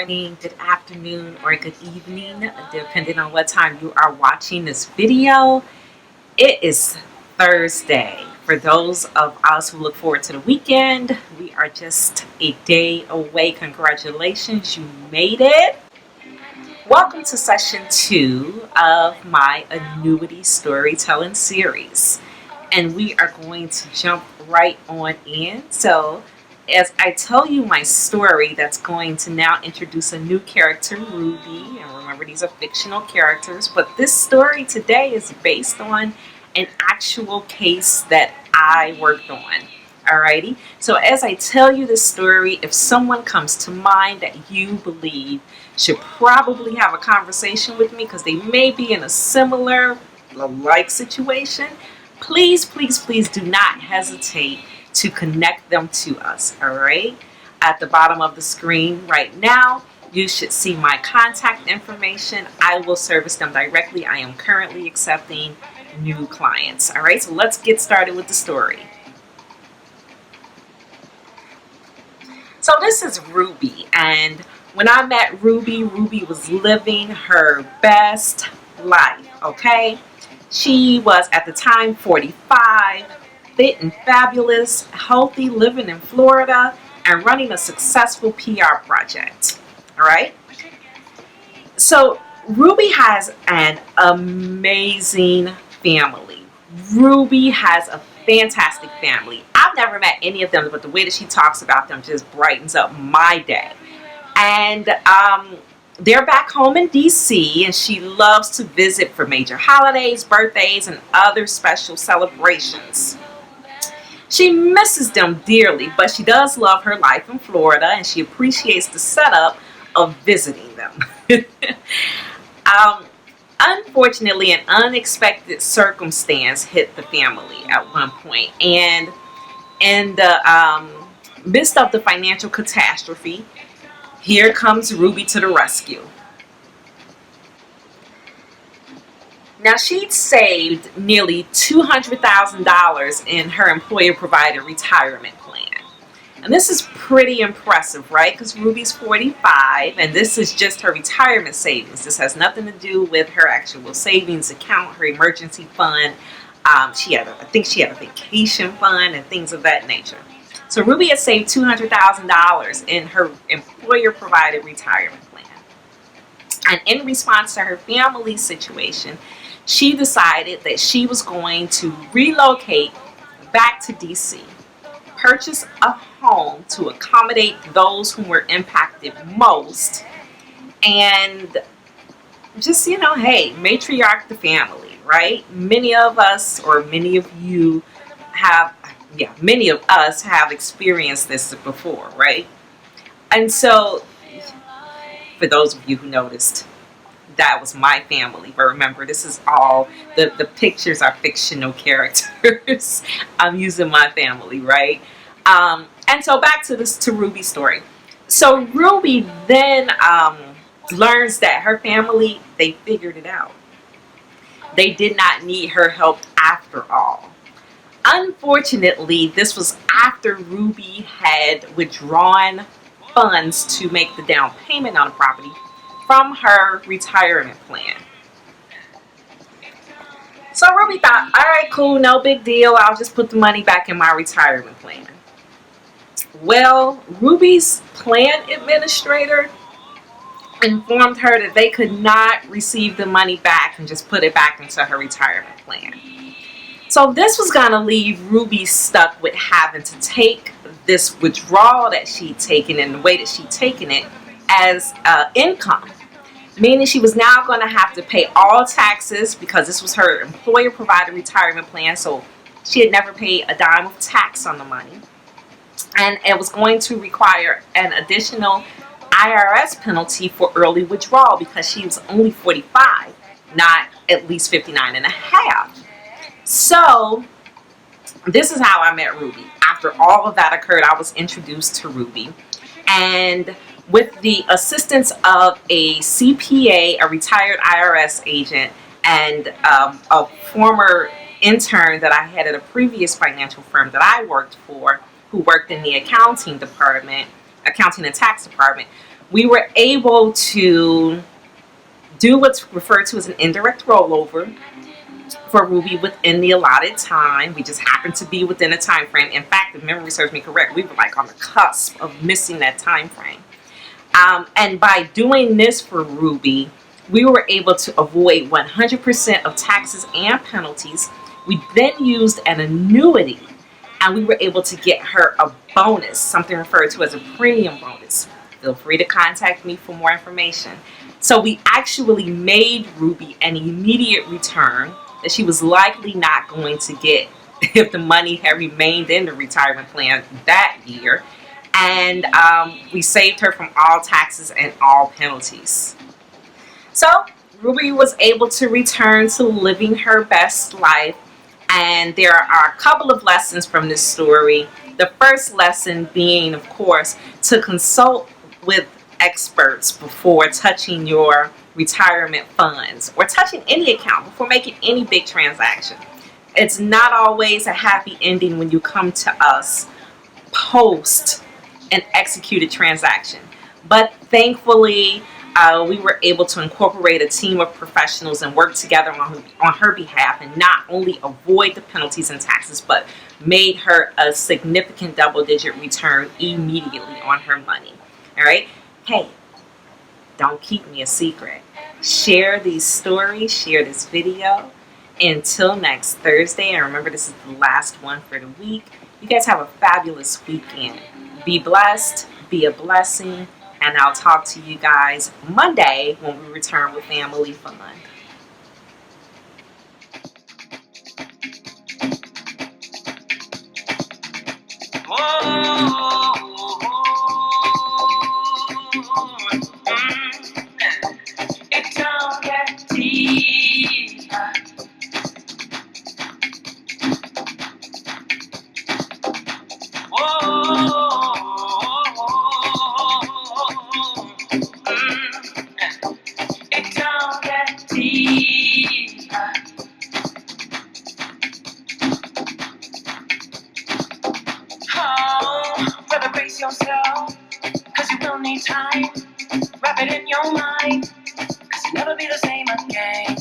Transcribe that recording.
morning, good afternoon, or good evening, depending on what time you are watching this video. It is Thursday. For those of us who look forward to the weekend, we are just a day away. Congratulations, you made it. Welcome to session 2 of my Annuity storytelling series. And we are going to jump right on in. So, as I tell you my story, that's going to now introduce a new character, Ruby. And remember, these are fictional characters. But this story today is based on an actual case that I worked on. Alrighty? So as I tell you this story, if someone comes to mind that you believe should probably have a conversation with me because they may be in a similar like situation, please do not hesitate to connect them to us. Alright? At the bottom of the screen right now, you should see my contact information. I will service them directly. I am currently accepting new clients. Alright, so let's get started with the story. So this is Ruby, and when I met Ruby, Ruby was living her best life, okay? She was at the time 45, fit and fabulous, healthy, living in Florida, and running a successful PR project, all right? So Ruby has an amazing family. Ruby has a fantastic family. I've never met any of them, but the way that she talks about them just brightens up my day. And they're back home in DC, and she loves to visit for major holidays, birthdays, and other special celebrations. She misses them dearly, but she does love her life in Florida, and she appreciates the setup of visiting them. Unfortunately, an unexpected circumstance hit the family at one point, and in the midst of the financial catastrophe, here comes Ruby to the rescue. Now, she'd saved nearly $200,000 in her employer-provided retirement plan. And this is pretty impressive, right? Because Ruby's 45, and this is just her retirement savings. This has nothing to do with her actual savings account, her emergency fund. I think she had a vacation fund and things of that nature. So Ruby had saved $200,000 in her employer-provided retirement plan. And in response to her family situation, she decided that she was going to relocate back to DC, purchase a home to accommodate those who were impacted most, and just, hey, matriarch the family, right? Many of us, or many of you have, many of us have experienced this before, right? And so, for those of you who noticed, that was my family. But remember, this is all, the pictures are fictional characters. I'm using my family, right? And so back to Ruby's story. So Ruby then learns that her family, they figured it out. They did not need her help after all. Unfortunately, this was after Ruby had withdrawn funds to make the down payment on the property from her retirement plan. So Ruby thought, all right, cool, no big deal. I'll just put the money back in my retirement plan. Well, Ruby's plan administrator informed her that they could not receive the money back and just put it back into her retirement plan. So this was going to leave Ruby stuck with having to take this withdrawal that she'd taken and the way that she'd taken it as income. Meaning she was now going to have to pay all taxes because this was her employer-provided retirement plan. So she had never paid a dime of tax on the money. And it was going to require an additional IRS penalty for early withdrawal because she was only 45, not at least 59 and a half. So this is how I met Ruby. After all of that occurred, I was introduced to Ruby. And with the assistance of a CPA, a retired IRS agent, and a former intern that I had at a previous financial firm that I worked for, who worked in the accounting department, accounting and tax department, we were able to do what's referred to as an indirect rollover for Ruby within the allotted time. We just happened to be within a time frame. In fact, if memory serves me correct, we were like on the cusp of missing that time frame. And by doing this for Ruby, we were able to avoid 100% of taxes and penalties. We then used an annuity, and we were able to get her a bonus, something referred to as a premium bonus. Feel free to contact me for more information. So we actually made Ruby an immediate return that she was likely not going to get if the money had remained in the retirement plan that year. And we saved her from all taxes and all penalties. So Ruby was able to return to living her best life. And there are a couple of lessons from this story. The first lesson being, of course, to consult with experts before touching your retirement funds or touching any account before making any big transaction. It's not always a happy ending when you come to us post an executed transaction. But thankfully, we were able to incorporate a team of professionals and work together on her behalf, and not only avoid the penalties and taxes, but made her a significant double-digit return immediately on her money. All right? Hey, don't keep me a secret. Share these stories, share this video. Until next Thursday, and remember, this is the last one for the week. You guys have a fabulous weekend. Be blessed, be a blessing, and I'll talk to you guys Monday when we return with Family Fun. It don't get deeper. It don't get deeper. Oh, brother, brace yourself, cause you will need time. Wrap it in your mind, cause you'll never be the same again.